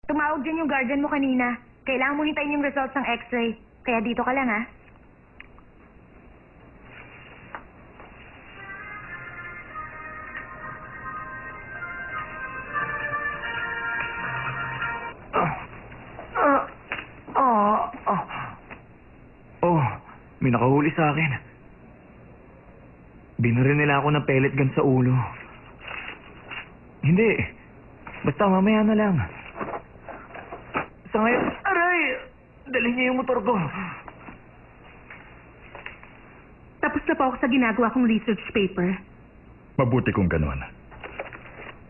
Tumawag dyan yung guardian mo kanina. Kailangan mo hintayin yung results ng x-ray. Kaya dito ka lang, ha? Oh, may nakahuli sa akin. Binaril nila ako ng pellet gun sa ulo. Hindi. Basta mamaya na lang. Sa ngayon, aray! Dali niya yung motor ko. Tapos na po ako sa ginagawa kong research paper. Mabuti kung ganun.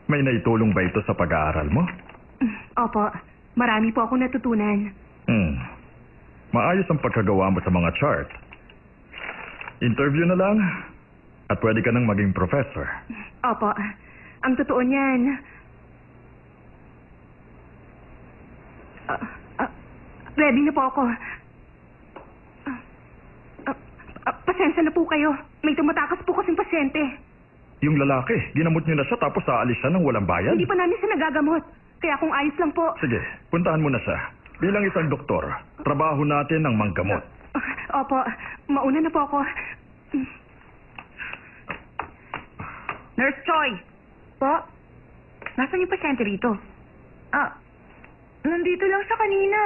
May naitulong ba ito sa pag-aaral mo? Opo, marami po akong natutunan. Maayos ang pagkagawa mo sa mga chart. Interview na lang at pwede ka nang maging professor. Opo, ang totoo niyan... ready na po ako. Pasensya na po kayo. May tumatakas po kasing pasyente. Yung lalaki, ginamot niyo na siya tapos aalis siya ng walang bayad? Hindi pa namin siya nagagamot. Kaya kung ayos lang po... Sige, puntahan mo na siya. Bilang isang doktor, trabaho natin ang manggamot. Opo, mauna na po ako. Nurse Choi! Po? Nasaan yung pasyente rito? Nandito lang sa kanina.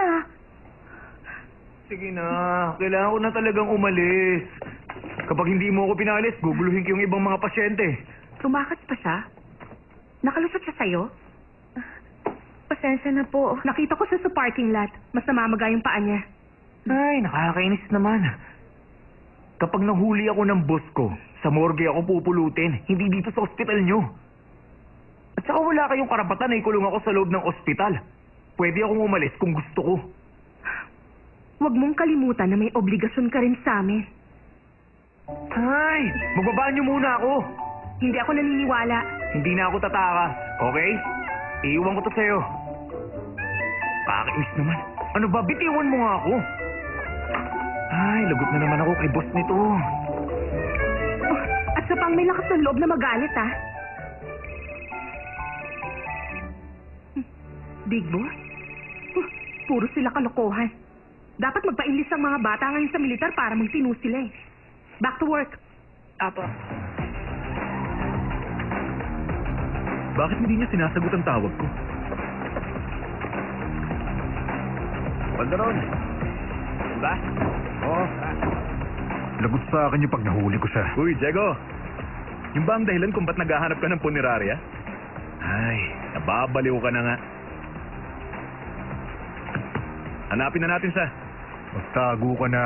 Sige na, kailangan ko na talagang umalis. Kapag hindi mo ako pinalis, guguluhin ko yung ibang mga pasyente. Tumakas pa siya? Nakalusot siya sa'yo? Pasensya na po. Nakita ko siya sa parking lot. Mas namamaga yung paa niya. Ay, nakakainis naman. Kapag nahuli ako ng boss ko, sa morgue ako pupulutin, hindi dito sa ospital nyo. At saka wala kayong karapatan na ikulong ako sa loob ng ospital. Pwede akong umalis kung gusto ko. Huwag mong kalimutan na may obligasyon ka rin sa amin. Ay, magbabaan nyo muna ako. Hindi ako naniniwala. Hindi na ako tatakas, okay? Iiwan ko to sa'yo. Kakainis naman. Ano ba? Bitiwan mo nga ako. Ay, lagot na naman ako kay boss nito. At sa pang may lakas ng loob na magalit, ha? Big boss? Puro sila kalokohan. Dapat magpa-enlist ang mga bata ngayon sa militar para magtinu sila eh. Back to work. Apo. Bakit hindi niya sinasagot ang tawag ko? Baldaron! Ba? Oo. Lagot sa akin yung pag nahuli ko siya. Uy, Diego. Yung ba ang dahilan kung ba't naghahanap ka ng punerarya? Ay, nababaliw ka na nga. Hanapin na natin siya. Magtago ka na.